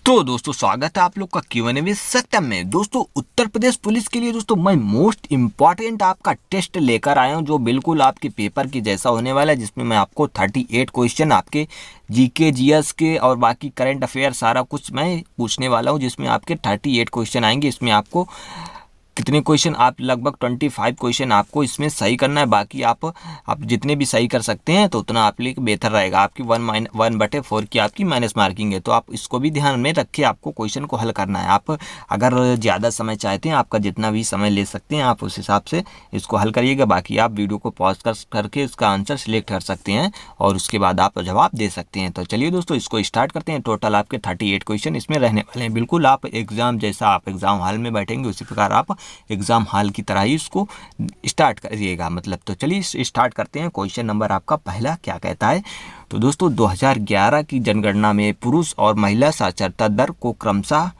तो दोस्तों स्वागत है आप लोग का Q&A में सत्यम में। दोस्तों उत्तर प्रदेश पुलिस के लिए दोस्तों मैं मोस्ट इम्पॉर्टेंट आपका टेस्ट लेकर आया हूं जो बिल्कुल आपके पेपर के जैसा होने वाला है, जिसमें मैं आपको 38 क्वेश्चन आपके जीके जीएस के और बाकी करंट अफेयर सारा कुछ मैं पूछने वाला हूं, जिसमें आपके 38 क्वेश्चन आएंगे। इसमें आपको कितने क्वेश्चन, आप लगभग 25 क्वेश्चन आपको इसमें सही करना है। बाकी आप जितने भी सही कर सकते हैं तो उतना आप लिए बेहतर रहेगा। आपकी 1/4 की आपकी माइनस मार्किंग है, तो आप इसको भी ध्यान में रखिए, आपको क्वेश्चन को हल करना है। आप अगर ज़्यादा समय चाहते हैं, आपका जितना भी समय ले सकते हैं आप उस हिसाब से इसको हल करिएगा। बाकी आप वीडियो को पॉज करके इसका आंसर सिलेक्ट कर सकते हैं और उसके बाद आप जवाब दे सकते हैं। तो चलिए दोस्तों इसको स्टार्ट करते हैं। टोटल आपके 38 क्वेश्चन इसमें रहने वाले हैं। बिल्कुल आप एग्ज़ाम जैसा आप एग्ज़ाम हॉल में बैठेंगे उसी प्रकार आप एग्जाम हॉल की तरह ही इसको स्टार्ट करिएगा, मतलब। तो चलिए स्टार्ट करते हैं। क्वेश्चन नंबर आपका पहला क्या कहता है, तो दोस्तों 2011 की जनगणना में पुरुष और महिला साक्षरता दर को क्रमशः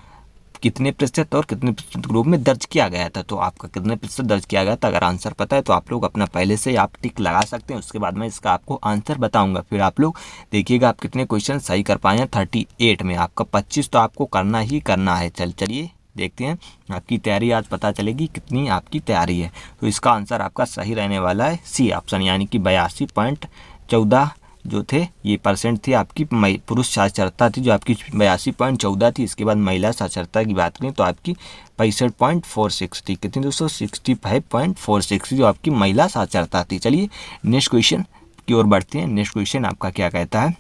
कितने प्रतिशत और कितने प्रतिशत ग्रुप में दर्ज किया गया था। तो आपका कितने प्रतिशत दर्ज किया गया था, अगर आंसर पता है तो आप लोग अपना पहले से आप टिक लगा सकते हैं। उसके बाद मैं इसका आपको आंसर बताऊंगा, फिर आप लोग देखिएगा आप कितने क्वेश्चन सही कर पाए हैं। 38 में आपका 25 तो आपको करना ही करना है। चलिए देखते हैं आपकी तैयारी, आज पता चलेगी कितनी आपकी तैयारी है। तो इसका आंसर आपका सही रहने वाला है सी ऑप्शन, यानी कि 82.14 जो थे ये परसेंट थी आपकी पुरुष साक्षरता थी, जो आपकी 82.14 थी। इसके बाद महिला साक्षरता की बात करें तो आपकी 65.46 थी। कितनी दोस्तों, 65.46 जो आपकी महिला साक्षरता थी। चलिए नेक्स्ट क्वेश्चन की ओर बढ़ते हैं। नेक्स्ट क्वेश्चन आपका क्या कहता है,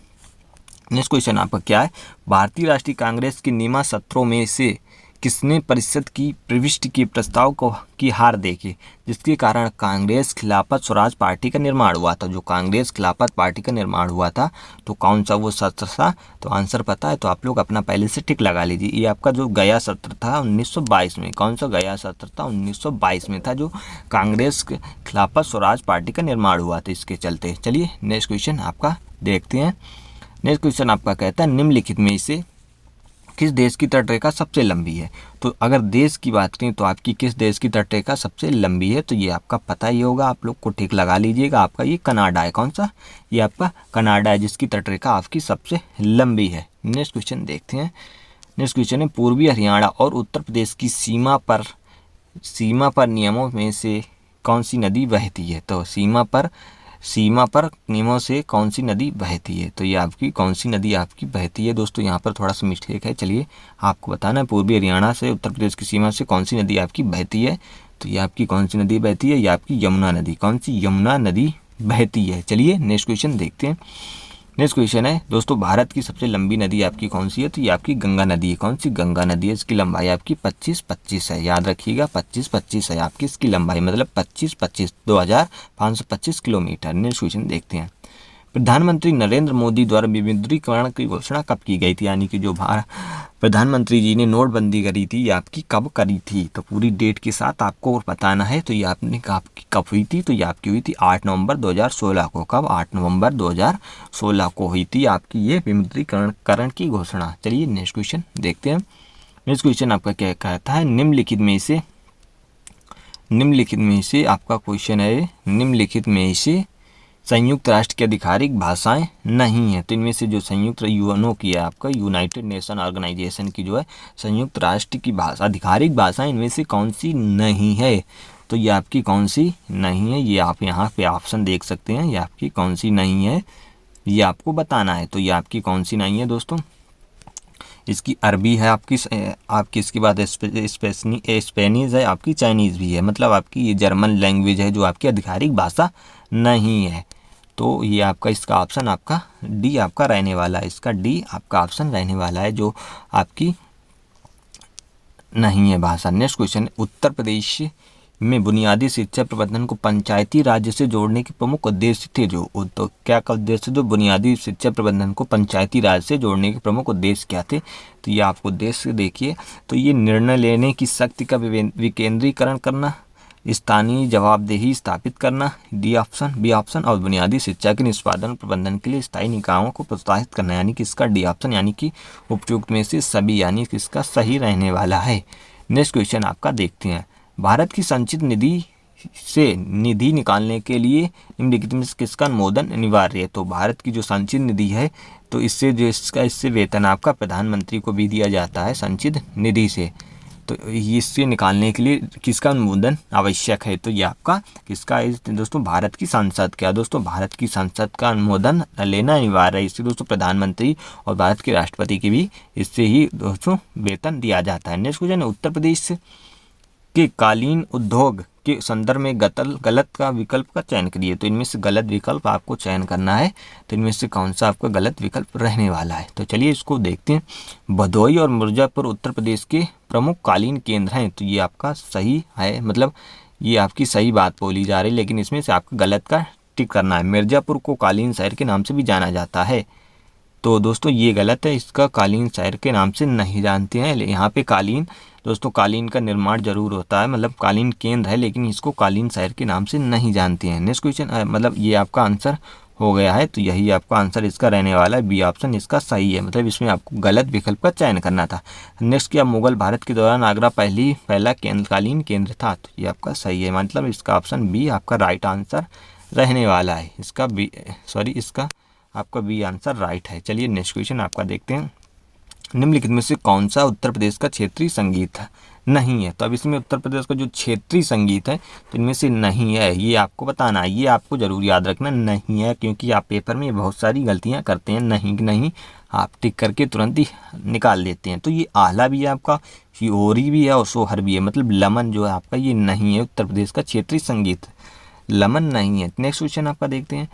नेक्स्ट क्वेश्चन आपका क्या है, भारतीय राष्ट्रीय कांग्रेस के नियमा सत्रों में से किसने परिषद की प्रविष्टि के प्रस्ताव की हार देखी, जिसके कारण कांग्रेस खिलाफत स्वराज पार्टी का निर्माण हुआ था। जो कांग्रेस खिलाफत पार्टी का निर्माण हुआ था तो कौन सा वो सत्र था, तो आंसर पता है तो आप लोग अपना पहले से टिक लगा लीजिए। ये आपका जो गया सत्र था 1922 में, कौन सा गया सत्र था 1922 में था, जो कांग्रेस खिलाफत स्वराज पार्टी का निर्माण हुआ था इसके चलते। चलिए नेक्स्ट क्वेश्चन आपका देखते हैं। नेक्स्ट क्वेश्चन आपका कहता है निम्नलिखित में से किस देश की तटरेखा सबसे लंबी है। तो अगर देश की बात करें तो आपकी किस देश की तटरेखा सबसे लंबी है, तो ये आपका पता ही होगा, आप लोग को ठीक लगा लीजिएगा। आपका ये कनाडा है। कौन सा, ये आपका कनाडा है जिसकी तटरेखा आपकी सबसे लंबी है। नेक्स्ट क्वेश्चन देखते हैं। नेक्स्ट क्वेश्चन है पूर्वी हरियाणा और उत्तर प्रदेश की सीमा पर नियमों में से कौन सी नदी बहती है। तो सीमा पर नियमों से कौन सी नदी बहती है, तो ये आपकी कौन सी नदी आपकी बहती है। दोस्तों यहाँ पर थोड़ा सा मिस्टेक है, चलिए आपको बताना है। पूर्वी हरियाणा से उत्तर प्रदेश की सीमा से कौन सी नदी आपकी बहती है, तो ये आपकी कौन सी नदी बहती है, ये आपकी यमुना नदी। कौन सी, यमुना नदी बहती है। चलिए नेक्स्ट क्वेश्चन देखते हैं। नेक्स्ट क्वेश्चन है दोस्तों भारत की सबसे लंबी नदी आपकी कौन सी है, तो ये आपकी गंगा नदी है। कौन सी, गंगा नदी है। इसकी लंबाई आपकी 25-25 है, याद रखिएगा 25-25 है आपकी इसकी लंबाई, मतलब 25-25 2525 किलोमीटर। नेक्स्ट क्वेश्चन देखते हैं। प्रधानमंत्री नरेंद्र मोदी द्वारा विमुद्रीकरण की घोषणा कब की गई थी, यानी कि जो प्रधानमंत्री जी ने नोटबंदी करी थी ये आपकी कब करी थी, तो पूरी डेट के साथ आपको बताना है। तो ये आपने आपकी कब हुई थी, तो ये आपकी हुई थी 8 नवंबर 2016 को। कब, 8 नवंबर 2016 को हुई थी आपकी ये विमुद्रीकरण की घोषणा। चलिए नेक्स्ट क्वेश्चन देखते हैं। नेक्स्ट क्वेश्चन आपका क्या कहता है, निम्नलिखित में से आपका क्वेश्चन है, निम्नलिखित में से संयुक्त राष्ट्र की आधिकारिक भाषाएं नहीं है। तो इनमें से जो संयुक्त यूएनओ की है, आपका यूनाइटेड नेशन ऑर्गेनाइजेशन की जो है संयुक्त राष्ट्र की भाषा, आधिकारिक भाषाएं इनमें से कौन सी नहीं है, तो ये आपकी कौन सी नहीं है। ये आप यहाँ पे ऑप्शन देख सकते हैं, ये आपकी कौन सी नहीं है, ये आपको बताना है। तो ये आपकी कौन सी नहीं है दोस्तों, इसकी अरबी है आपकी इसके बाद स्पेनिश है, आपकी चाइनीज़ भी है, मतलब आपकी ये जर्मन लैंग्वेज है जो आपकी आधिकारिक भाषा नहीं है। तो ये आपका इसका ऑप्शन आपका डी आपका रहने वाला है, इसका डी आपका ऑप्शन रहने वाला है जो आपकी नहीं है भाषा। नेक्स्ट क्वेश्चन, उत्तर प्रदेश में बुनियादी शिक्षा प्रबंधन को पंचायती राज्य से जोड़ने के प्रमुख उद्देश्य थे। तो क्या का उद्देश्य, जो बुनियादी शिक्षा प्रबंधन को पंचायती राज से जोड़ने के प्रमुख उद्देश्य क्या थे, तो ये आपको उद्देश्य देखिए। तो ये निर्णय लेने की शक्ति का विकेंद्रीकरण करना, स्थानीय जवाबदेही स्थापित करना, डी ऑप्शन, बी ऑप्शन, और बुनियादी शिक्षा के निष्पादन प्रबंधन के लिए स्थायी निकायों को प्रोत्साहित करना, यानी कि इसका डी ऑप्शन, यानी कि उपयुक्त में से सभी, यानी कि इसका सही रहने वाला है। नेक्स्ट क्वेश्चन आपका देखते हैं। भारत की संचित निधि से निधि निकालने के लिए निम्नलिखित में से किसका अनुमोदन अनिवार्य है? तो भारत की जो संचित निधि है, तो इससे जो इससे वेतन आपका प्रधानमंत्री को भी दिया जाता है संचित निधि से, तो इससे निकालने के लिए किसका अनुमोदन आवश्यक है? तो ये आपका किसका है दोस्तों? भारत की संसद का। दोस्तों भारत की संसद का अनुमोदन लेना अनिवार्य है। इससे दोस्तों प्रधानमंत्री और भारत के राष्ट्रपति की भी इससे ही दोस्तों वेतन दिया जाता है। नेक्स्ट क्वेश्चन, उत्तर प्रदेश के कालीन उद्योग के संदर्भ में गलत का विकल्प का चयन करिए। तो इनमें से गलत विकल्प आपको चयन करना है, तो इनमें से कौन सा आपका गलत विकल्प रहने वाला है? तो चलिए इसको देखते हैं। भदोही और मिर्जापुर उत्तर प्रदेश के प्रमुख कालीन केंद्र हैं, तो ये आपका सही है, मतलब ये आपकी सही बात बोली जा रही है, लेकिन इसमें से आपको गलत का टिक करना है। मिर्जापुर को कालीन शहर के नाम से भी जाना जाता है, तो दोस्तों ये गलत है, इसका कालीन शहर के नाम से नहीं जानते हैं। यहाँ पे कालीन दोस्तों कालीन का निर्माण जरूर होता है, मतलब कालीन केंद्र है, लेकिन इसको कालीन शहर के नाम से नहीं जानते हैं। नेक्स्ट क्वेश्चन, मतलब ये आपका आंसर हो गया है, तो यही आपका आंसर इसका रहने वाला है, बी ऑप्शन इसका सही है, मतलब इसमें आपको गलत विकल्प का चयन करना था। नेक्स्ट, क्या मुगल भारत के दौरान आगरा पहला कालीन केंद्र था? तो ये आपका सही है, मतलब इसका ऑप्शन बी आपका राइट आंसर रहने वाला है। इसका आपका बी आंसर राइट है। चलिए नेक्स्ट क्वेश्चन आपका देखते हैं। निम्नलिखित में से कौन सा उत्तर प्रदेश का क्षेत्रीय संगीत नहीं है? तो अब इसमें उत्तर प्रदेश का जो क्षेत्रीय संगीत है, तो इनमें से नहीं है, ये आपको बताना है, ये आपको जरूर याद रखना नहीं है, क्योंकि आप पेपर में बहुत सारी गलतियां करते हैं, नहीं आप टिक करके तुरंत ही निकाल देते हैं। तो ये आला भी है आपका, शिहोरी भी है और सोहर भी है, मतलब लमन जो है आपका ये नहीं है उत्तर प्रदेश का क्षेत्रीय संगीत, लमन नहीं है। नेक्स्ट क्वेश्चन आपका देखते हैं।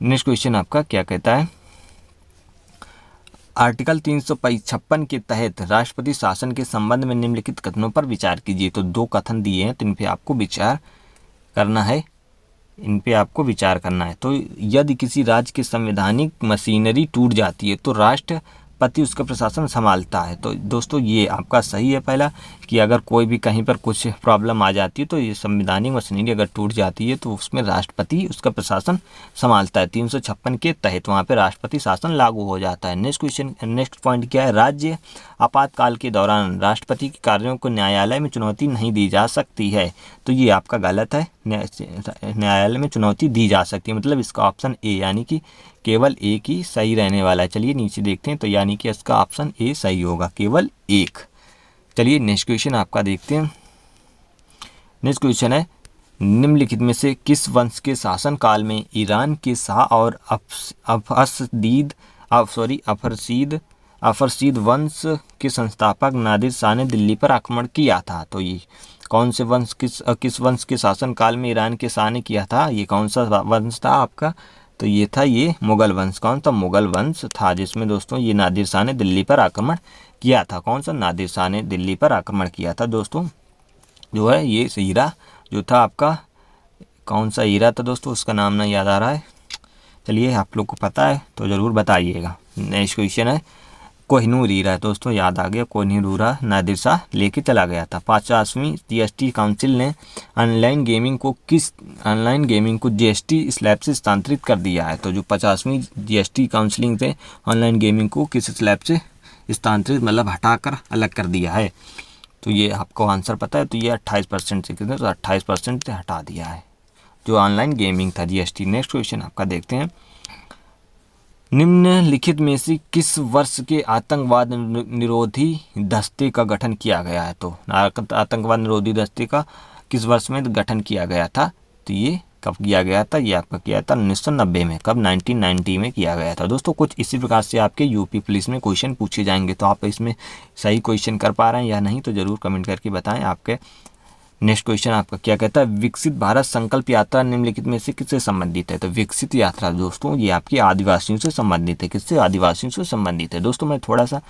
नेक्स्ट क्वेश्चन आपका क्या कहता है? आर्टिकल 356 के तहत राष्ट्रपति शासन के संबंध में निम्नलिखित कथनों पर विचार कीजिए। तो दो कथन दिए हैं, तो इन पे आपको विचार करना है, तो यदि किसी राज्य की संवैधानिक मशीनरी टूट जाती है तो राष्ट्रपति उसका प्रशासन संभालता है। तो दोस्तों ये आपका सही है पहला, कि अगर कोई भी कहीं पर कुछ प्रॉब्लम आ जाती है तो ये संवैधानिक मशीनरी अगर टूट जाती है तो उसमें राष्ट्रपति उसका प्रशासन संभालता है। 356 के तहत वहाँ पे राष्ट्रपति शासन लागू हो जाता है। नेक्स्ट पॉइंट क्या है? राज्य आपातकाल के दौरान राष्ट्रपति के कार्यों को न्यायालय में चुनौती नहीं दी जा सकती है। तो ये आपका गलत है, न्यायालय में चुनौती दी जा सकती है, मतलब इसका ऑप्शन ए यानी कि केवल एक ही सही रहने वाला है। चलिए नीचे देखते हैं, तो यानी कि इसका ऑप्शन ए सही होगा, केवल एक। चलिए नेक्स्ट क्वेश्चन आपका देखते हैं। नेक्स्ट क्वेश्चन है, निम्नलिखित में से किस वंश के शासन काल में ईरान के शाह और अफरसीद वंश के संस्थापक नादिर शाह ने दिल्ली पर आक्रमण किया था? तो ये कौन से वंश किस वंश के शासन काल में ईरान के शाह ने किया था? ये कौन सा वंश था आपका? तो ये था ये मुगल वंश। कौन सा? मुगल वंश था, जिसमें दोस्तों ये नादिर शाह ने दिल्ली पर आक्रमण किया था। कौन सा? नादिर शाह ने दिल्ली पर आक्रमण किया था। दोस्तों जो है ये हीरा जो था आपका, कौन सा हीरा था दोस्तों, उसका नाम नहीं याद आ रहा है, चलिए आप लोग को पता है तो ज़रूर बताइएगा। नेक्स्ट क्वेश्चन है, कोहिनूर हीरा दोस्तों याद आ गया, कोहिनूर हीरा नादिर शाह लेके चला गया था। 50वीं जीएसटी काउंसिल ने ऑनलाइन गेमिंग को जीएसटी स्लैब से स्थानांतरित कर दिया है। तो जो 50वीं जीएसटी काउंसिलिंग से ऑनलाइन गेमिंग को किस स्लैब से स्थानांतरित, मतलब हटाकर अलग कर दिया है? तो ये आपको आंसर पता है, तो ये 28% से कितने, तो 28% से हटा दिया है जो ऑनलाइन गेमिंग था, जीएसटी। नेक्स्ट क्वेश्चन आपका देखते हैं। निम्नलिखित में से किस वर्ष के आतंकवाद निरोधी दस्ते का गठन किया गया है? तो आतंकवाद निरोधी दस्ते का किस वर्ष में गठन किया गया था? तो ये कब किया गया था? ये आपका किया था 1990 में। कब? 1990 में किया गया था। दोस्तों कुछ इसी प्रकार से आपके यूपी पुलिस में क्वेश्चन पूछे जाएंगे, तो आप इसमें सही क्वेश्चन कर पा रहे हैं या नहीं, तो ज़रूर कमेंट करके बताएं आपके। नेक्स्ट क्वेश्चन आपका क्या कहता है? विकसित भारत संकल्प यात्रा निम्नलिखित में से किससे संबंधित है? तो विकसित यात्रा दोस्तों ये आपकी आदिवासियों से संबंधित है। किससे? आदिवासियों से संबंधित है। दोस्तों मैं थोड़ा सा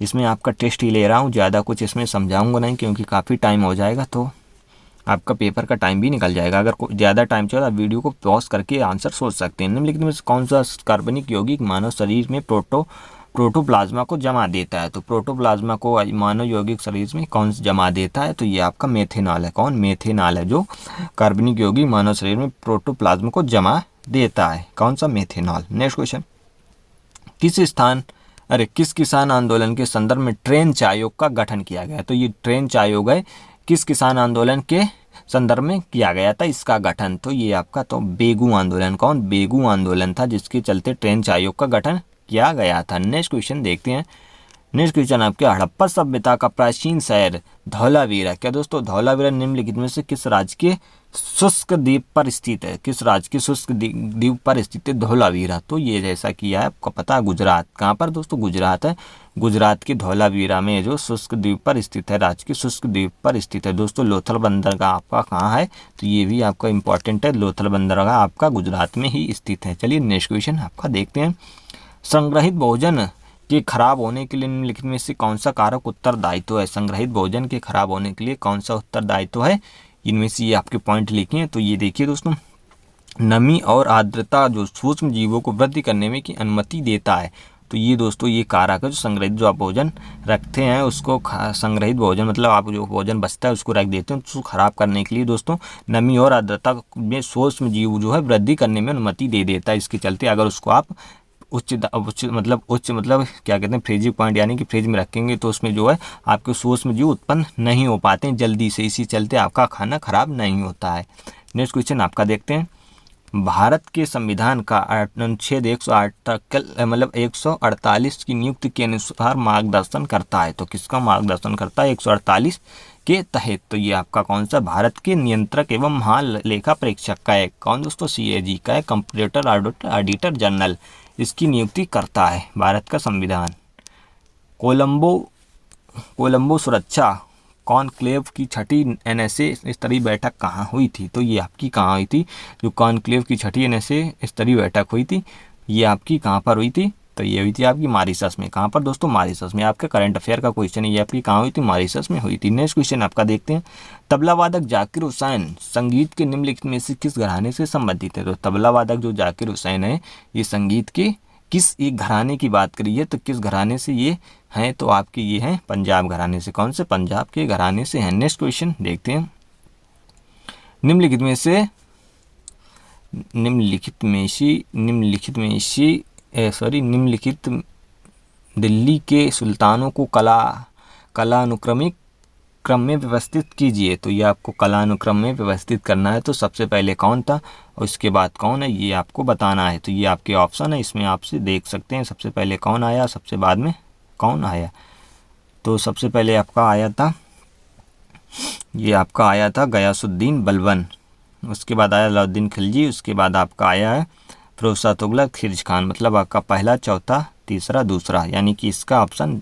इसमें आपका टेस्ट ही ले रहा हूँ, ज़्यादा कुछ इसमें समझाऊंगा नहीं, क्योंकि काफ़ी टाइम हो जाएगा, तो आपका पेपर का टाइम भी निकल जाएगा। अगर ज़्यादा टाइम चाहिए तो वीडियो को पॉज करके आंसर सोच सकते हैं। निम्नलिखित में से कौन सा कार्बनिक यौगिक मानव शरीर में प्रोटोप्लाज्मा को जमा देता है? तो प्रोटोप्लाज्मा को मानव यौगिक शरीर में कौन सा जमा देता है? तो ये आपका मेथेनॉल है। कौन? मेथेनॉल है जो कार्बनिक यौगिक मानव शरीर में प्रोटोप्लाज्मा को जमा देता है। कौन सा? मेथेनॉल। नेक्स्ट क्वेश्चन, किस किसान आंदोलन के संदर्भ में ट्रेंच आयोग का गठन किया गया? तो ये ट्रेंच आयोग है किस किसान आंदोलन के संदर्भ में किया गया था इसका गठन? तो ये आपका तो बेगू आंदोलन। कौन? बेगू आंदोलन था, जिसके चलते ट्रेंच आयोग का गठन किया गया था। नेक्स्ट क्वेश्चन देखते हैं। नेक्स्ट क्वेश्चन आपके, हड़प्पा सभ्यता का प्राचीन शहर धौलावीरा। क्या दोस्तों? धौलावीरा निम्नलिखित में से किस राज्य के शुष्क द्वीप पर स्थित है? किस राज्य के शुष्क द्वीप पर स्थित है धौलावीरा? तो ये जैसा किया है आपको पता है, गुजरात। कहाँ पर दोस्तों? गुजरात है। गुजरात के धौलावीरा में जो शुष्क द्वीप पर स्थित है, राज्य के शुष्क द्वीप पर स्थित है। दोस्तों लोथल बंदरगाह आपका कहाँ है? तो ये भी आपका इंपॉर्टेंट है, लोथल बंदरगाह आपका गुजरात में ही स्थित है। चलिए नेक्स्ट क्वेश्चन आपका देखते हैं। संग्रहित भोजन के खराब होने के लिए निम्नलिखित में से कौन सा कारक उत्तरदायित्व है? संग्रहित भोजन के खराब होने के लिए कौन सा उत्तरदायित्व है? इनमें से ये आपके पॉइंट लिखे हैं। तो ये देखिए दोस्तों, नमी और आर्द्रता जो सूक्ष्म जीवों को वृद्धि करने में की अनुमति देता है। तो ये दोस्तों ये कारक है जो संग्रहित, जो आप भोजन रखते हैं उसको संग्रहित भोजन मतलब आप जो भोजन बचता है उसको रख देते हैं, उसको खराब करने के लिए दोस्तों नमी और आर्द्रता में सूक्ष्म जीव जो है वृद्धि करने में अनुमति दे देता है। इसके चलते अगर उसको आप उच्च मतलब क्या कहते हैं फ्रीजिंग पॉइंट यानी कि फ्रिज में रखेंगे तो उसमें जो है आपके सूक्ष्म जीव उत्पन्न नहीं हो पाते हैं जल्दी से, इसी चलते आपका खाना खराब नहीं होता है। नेक्स्ट क्वेश्चन आपका देखते हैं। भारत के संविधान का अनुच्छेद 148 की नियुक्ति के अनुसार मार्गदर्शन करता है। तो किसका मार्गदर्शन करता है? 148 के तहत। तो ये आपका कौन सा? भारत के नियंत्रक एवं महालेखा परीक्षक का है। कौन दोस्तों? CAG का है, कंप्यूटर ऑडिटर जनरल। इसकी नियुक्ति करता है भारत का संविधान। कोलंबो सुरक्षा कॉन्क्लेव की छठी NSA स्तरीय बैठक कहाँ हुई थी? तो ये आपकी कहाँ हुई थी? जो कॉन्क्लेव की छठी NSA स्तरीय बैठक हुई थी ये आपकी कहाँ पर हुई थी? तो ये हुई थी आपकी मॉरिशस में। कहाँ पर दोस्तों? मॉरिशस में। आपका करंट अफेयर का क्वेश्चन है, ये आपकी कहाँ हुई थी? मॉरिशस में हुई थी। नेक्स्ट क्वेश्चन आपका देखते हैं। तबला वादक जाकिर हुसैन संगीत के निम्नलिखित में से किस घराने से संबंधित है? तो तबला वादक जो जाकिर हुसैन है ये संगीत के किस एक घराने की बात करी है? तो किस घराने से ये हैं? तो आपके ये हैं पंजाब घराने से। कौन से? पंजाब के घराने से हैं। नेक्स्ट क्वेश्चन देखते हैं। निम्नलिखित दिल्ली के सुल्तानों को कलानुक्रमिक क्रम में व्यवस्थित कीजिए। तो ये आपको कलानुक्रम में व्यवस्थित करना है। तो सबसे पहले कौन था और उसके बाद कौन है ये आपको बताना है। तो ये आपके ऑप्शन है, इसमें आपसे देख सकते हैं सबसे पहले कौन आया, सबसे बाद में कौन आया। तो सबसे पहले आपका आया था, ये आपका आया था गयासुद्दीन बलबन, उसके बाद आया अलाउद्दीन खिलजी, उसके बाद आपका आया है फिरोज शाह तुगलक, खिलजी खान। मतलब आपका पहला, चौथा, तीसरा, दूसरा, यानी कि इसका ऑप्शन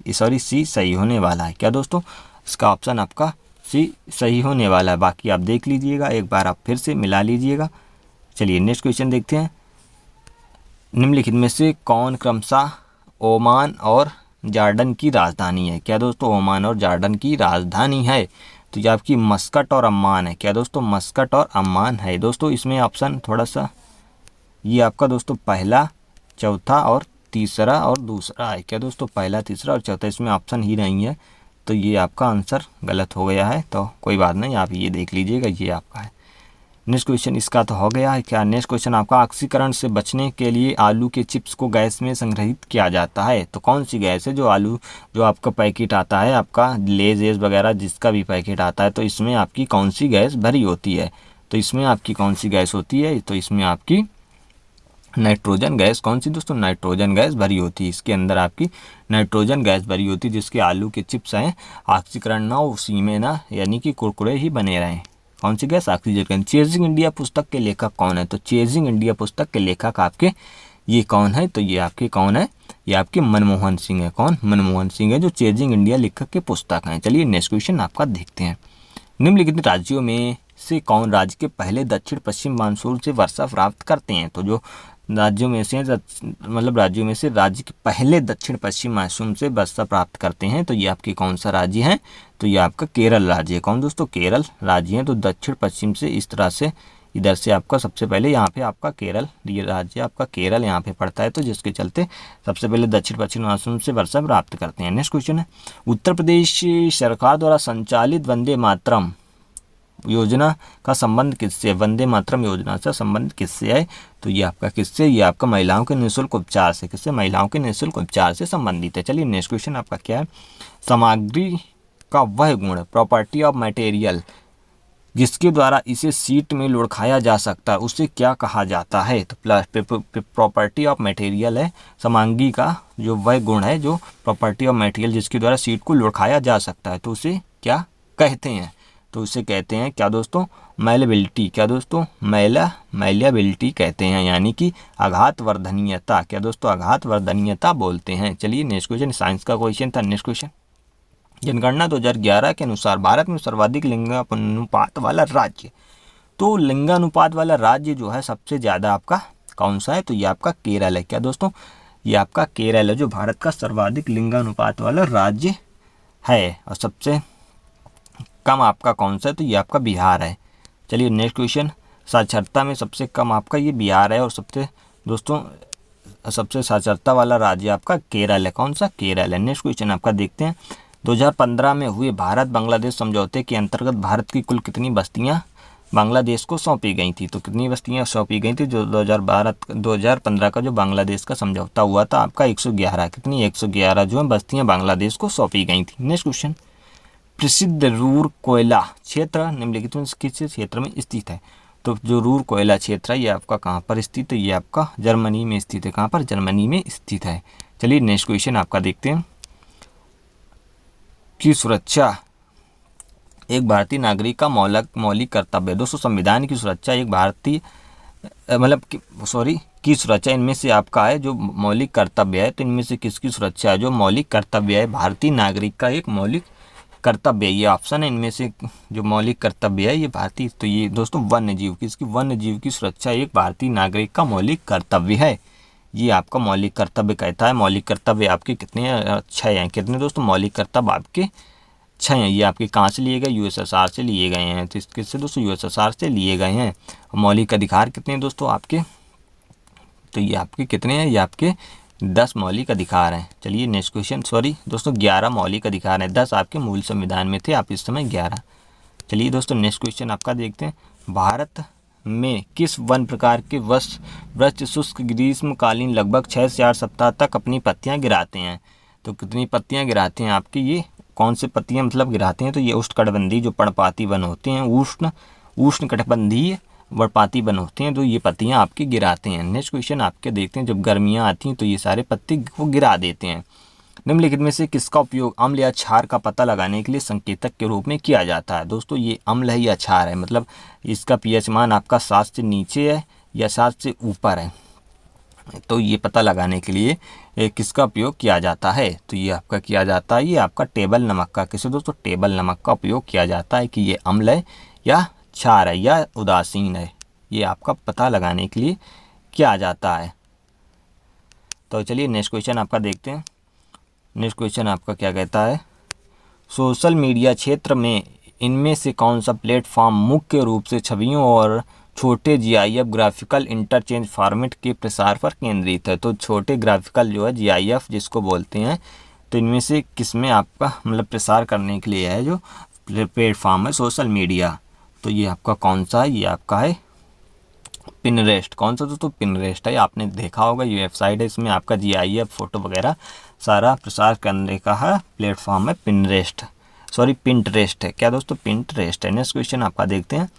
C सही होने वाला है। क्या दोस्तों? इसका ऑप्शन आपका C सही होने वाला है। बाकी आप देख लीजिएगा, एक बार आप फिर से मिला लीजिएगा। चलिए नेक्स्ट क्वेश्चन देखते हैं। निम्नलिखित में से कौन क्रमशः ओमान और जॉर्डन की राजधानी है? क्या दोस्तों? ओमान और जॉर्डन की राजधानी है तो ये आपकी मस्कट और अम्मान है। क्या दोस्तों? मस्कट और अम्मान है। दोस्तों इसमें ऑप्शन थोड़ा सा ये आपका दोस्तों पहला, चौथा और तीसरा और दूसरा है। क्या दोस्तों? पहला, तीसरा और चौथा, इसमें ऑप्शन ही नहीं है। तो ये आपका आंसर गलत हो गया है। तो कोई बात नहीं, आप ये देख लीजिएगा, ये आपका है। नेक्स्ट क्वेश्चन इसका तो हो गया है। क्या नेक्स्ट क्वेश्चन आपका, ऑक्सीकरण से बचने के लिए आलू के चिप्स को गैस में संग्रहित किया जाता है। तो कौन सी गैस है? जो आपका पैकेट आता है, आपका लेज वगैरह जिसका भी पैकेट आता है, तो इसमें आपकी कौन सी गैस भरी होती है? तो इसमें आपकी कौन सी गैस होती है? तो इसमें आपकी नाइट्रोजन गैस। कौन सी दोस्तों? नाइट्रोजन गैस भरी होती है। इसके अंदर आपकी नाइट्रोजन गैस भरी होती है, जिसके आलू के चिप्स हैं ऑक्सीकरण ना उसी में ना, यानी कि कुरकुरे ही बने रहें। कौन सी गैस? ऑक्सीजन। चेजिंग इंडिया पुस्तक के लेखक कौन है? तो चेजिंग इंडिया पुस्तक के लेखक आपके ये कौन है? तो ये आपके कौन है? ये आपके मनमोहन सिंह है। कौन? मनमोहन सिंह है, जो चेजिंग इंडिया लेखक के पुस्तक हैं। चलिए नेक्स्ट क्वेश्चन आपका देखते हैं। निम्नलिखित राज्यों में से कौन राज्य के पहले दक्षिण पश्चिम मानसून से वर्षा प्राप्त करते हैं? तो जो राज्यों में से राज्य के पहले दक्षिण पश्चिम मानसून से वर्षा प्राप्त करते हैं, तो ये आपके कौन सा राज्य है? तो ये आपका केरल राज्य है। कौन दोस्तों? केरल राज्य है। तो दक्षिण पश्चिम से इस तरह से इधर से आपका सबसे पहले यहाँ पे आपका केरल, ये राज्य आपका केरल यहाँ पे पड़ता है, तो जिसके चलते सबसे पहले दक्षिण पश्चिम मानसून से वर्षा प्राप्त करते हैं। नेक्स्ट क्वेश्चन है, उत्तर प्रदेश सरकार द्वारा संचालित वंदे मातरम योजना का संबंध किससे? वंदे मातरम योजना से संबंध किससे है? तो ये आपका किससे? ये आपका महिलाओं के निःशुल्क उपचार से। किससे? महिलाओं के निःशुल्क उपचार से संबंधित है। चलिए नेक्स्ट क्वेश्चन आपका क्या है? सामग्री का वह गुण, प्रॉपर्टी ऑफ मटेरियल जिसके द्वारा इसे सीट में लुढ़काया जा सकता है उसे क्या कहा जाता है? तो प्रॉपर्टी ऑफ मटेरियल है, समांगी का जो वह गुण है जो प्रॉपर्टी ऑफ मटेरियल जिसके द्वारा सीट को लुढ़काया जा सकता है तो उसे क्या कहते हैं? तो उसे कहते हैं क्या दोस्तों? मैलेबिलिटी। क्या दोस्तों? मैलेबिलिटी कहते हैं, यानी कि आघातवर्धनीयता। क्या दोस्तों? आघातवर्धनीयता बोलते हैं। चलिए नेक्स्ट क्वेश्चन, साइंस का क्वेश्चन था। नेक्स्ट क्वेश्चन, जनगणना 2011 के अनुसार भारत में सर्वाधिक लिंगानुपात वाला राज्य, तो लिंगानुपात वाला राज्य जो है सबसे ज़्यादा आपका कौन सा है? तो ये आपका केरल है। क्या दोस्तों? ये आपका केरल है जो भारत का सर्वाधिक लिंगानुपात वाला राज्य है। और सबसे कम आपका कौन सा है? तो ये आपका बिहार है। चलिए नेक्स्ट क्वेश्चन, साक्षरता में सबसे कम आपका ये बिहार है और सबसे दोस्तों सबसे साक्षरता वाला राज्य आपका केरल है। कौन सा? केरल है। नेक्स्ट क्वेश्चन आपका देखते हैं, 2015 में हुए भारत बांग्लादेश समझौते के अंतर्गत भारत की कुल कितनी बस्तियां बांग्लादेश को सौंपी गई थी? तो कितनी बस्तियां सौंपी गई थी? जो 2015 का जो बांग्लादेश का समझौता हुआ था आपका 111, कितनी 111 जो है बस्तियां बांग्लादेश को सौंपी गई थी। नेक्स्ट क्वेश्चन, प्रसिद्ध रूर कोयला क्षेत्र निम्नलिखित में किस क्षेत्र में स्थित है? तो जो रूर कोयला क्षेत्र है ये आपका कहाँ पर स्थित है? ये आपका जर्मनी में स्थित है। कहाँ पर? जर्मनी में स्थित है। चलिए नेक्स्ट क्वेश्चन आपका देखते हैं, की सुरक्षा एक भारतीय नागरिक का मौलिक कर्तव्य है। दोस्तों संविधान की सुरक्षा एक भारतीय की सुरक्षा इनमें से आपका है जो मौलिक कर्तव्य है, तो इनमें से किसकी सुरक्षा है? जो मौलिक कर्तव्य है भारतीय नागरिक का एक मौलिक कर्तव्य है, ये ऑप्शन है। इनमें से जो मौलिक कर्तव्य है ये भारतीय, तो ये दोस्तों वन्य जीव की सुरक्षा एक भारतीय नागरिक का मौलिक कर्तव्य है। ये आपका मौलिक कर्तव्य कहता है। मौलिक कर्तव्य आपके कितने हैं? 6 हैं। कितने दोस्तों? मौलिक कर्तव्य आपके 6 हैं। ये आपके कहाँ से लिए गए? यूएसएसआर से लिए गए हैं। तो किससे दोस्तों? यूएसएसआर से लिए गए हैं। मौलिक अधिकार कितने हैं दोस्तों आपके? तो ये आपके कितने हैं? ये आपके 10 मौलिक अधिकार हैं। चलिए नेक्स्ट क्वेश्चन, दोस्तों 11 मौलिक अधिकार हैं, 10 आपके मूल संविधान में थे, आप इस समय 11। चलिए दोस्तों नेक्स्ट क्वेश्चन आपका देखते हैं, भारत में किस वन प्रकार के वृक्ष शुष्क ग्रीष्मकालीन लगभग 6 से 8 सप्ताह तक अपनी पत्तियां गिराते हैं? तो कितनी पत्तियां गिराते हैं आपके? ये कौन से पत्तियां गिराते हैं? तो ये उष्णकटिबंधीय जो पर्णपाती वन होते हैं, उष्णकटिबंधीय पर्णपाती वन होते हैं, तो ये पत्तियां आपकी गिराते हैं। नेक्स्ट क्वेश्चन आपके देखते हैं, जब गर्मियां आती हैं तो ये सारे पत्ते को गिरा देते हैं। निम्नलिखित में से किसका उपयोग अम्ल या क्षार का पता लगाने के लिए संकेतक के रूप में किया जाता है? दोस्तों ये अम्ल है या क्षार है, मतलब इसका पीएच मान आपका 7 से नीचे है या 7 से ऊपर है, तो ये पता लगाने के लिए किसका उपयोग किया जाता है? तो ये आपका किया जाता है, ये आपका टेबल नमक का, किसे दोस्तों? टेबल नमक का उपयोग किया जाता है कि ये अम्ल है या क्षार है या उदासीन है, ये आपका पता लगाने के लिए किया जाता है। तो चलिए नेक्स्ट क्वेश्चन आपका देखते हैं। नेक्स्ट क्वेश्चन आपका क्या कहता है, सोशल मीडिया क्षेत्र में इनमें से कौन सा प्लेटफॉर्म मुख्य रूप से छवियों और छोटे जीआईएफ ग्राफिकल इंटरचेंज फॉर्मेट के प्रसार पर केंद्रित है? तो छोटे ग्राफिकल जो है जीआईएफ जिसको बोलते हैं, तो इनमें से किसमें आपका प्रसार करने के लिए है जो प्लेटफॉर्म है सोशल मीडिया? तो ये आपका कौन सा है? ये आपका है पिनरेस्ट। कौन सा दोस्तों? पिनरेस्ट है। आपने देखा होगा ये वेबसाइट है, इसमें आपका जीआईएफ फोटो वगैरह सारा प्रसार करने का है प्लेटफॉर्म है पिंटरेस्ट है। क्या दोस्तों? पिंटरेस्ट है। नेक्स्ट क्वेश्चन आपका देखते हैं,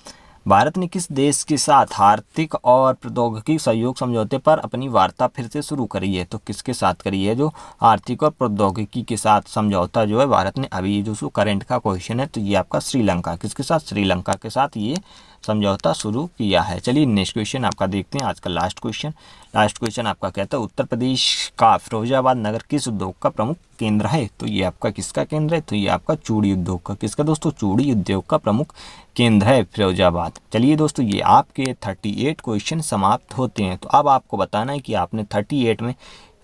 भारत ने किस देश के साथ आर्थिक और प्रौद्योगिकी सहयोग समझौते पर अपनी वार्ता फिर से शुरू करी है? तो किसके साथ करी है जो आर्थिक और प्रौद्योगिकी के साथ समझौता जो है भारत ने अभी जो करंट का क्वेश्चन है, तो ये आपका श्रीलंका, किसके साथ? श्रीलंका के साथ ये समझौता शुरू किया है। चलिए नेक्स्ट क्वेश्चन आपका देखते हैं, आज का लास्ट क्वेश्चन आपका कहता है, उत्तर प्रदेश का फिरोजाबाद नगर किस उद्योग का प्रमुख केंद्र है? तो ये आपका किसका केंद्र है? तो ये आपका चूड़ी उद्योग का, किसका दोस्तों? चूड़ी उद्योग का प्रमुख केंद्र है फिरोजाबाद। चलिए दोस्तों ये आपके 38 क्वेश्चन समाप्त होते हैं। तो अब आपको बताना है कि आपने 38 में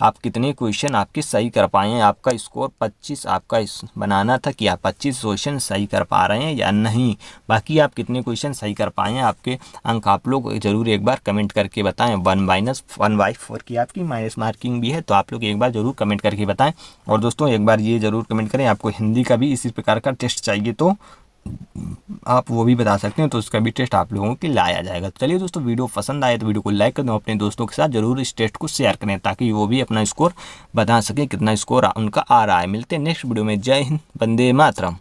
आप कितने क्वेश्चन आपके सही कर पाए हैं। आपका स्कोर 25 आपका बनाना था कि आप 25 क्वेश्चन सही कर पा रहे हैं या नहीं। बाकी आप कितने क्वेश्चन सही कर पाए हैं, आपके अंक आप लोग ज़रूर एक बार कमेंट करके बताएं। 1-1/4 की आपकी माइनस मार्किंग भी है, तो आप लोग एक बार ज़रूर कमेंट करके बताएं। और दोस्तों एक बार ये ज़रूर कमेंट करें, आपको हिंदी का भी इसी प्रकार का टेस्ट चाहिए तो आप वो भी बता सकते हैं, तो उसका भी टेस्ट आप लोगों के लाया जाएगा। तो चलिए दोस्तों वीडियो पसंद आए तो वीडियो को लाइक कर दो, अपने दोस्तों के साथ जरूर इस टेस्ट को शेयर करें ताकि वो भी अपना स्कोर बता सकें कितना स्कोर उनका आ रहा है। मिलते हैं नेक्स्ट वीडियो में। जय हिंद, वंदे मातरम।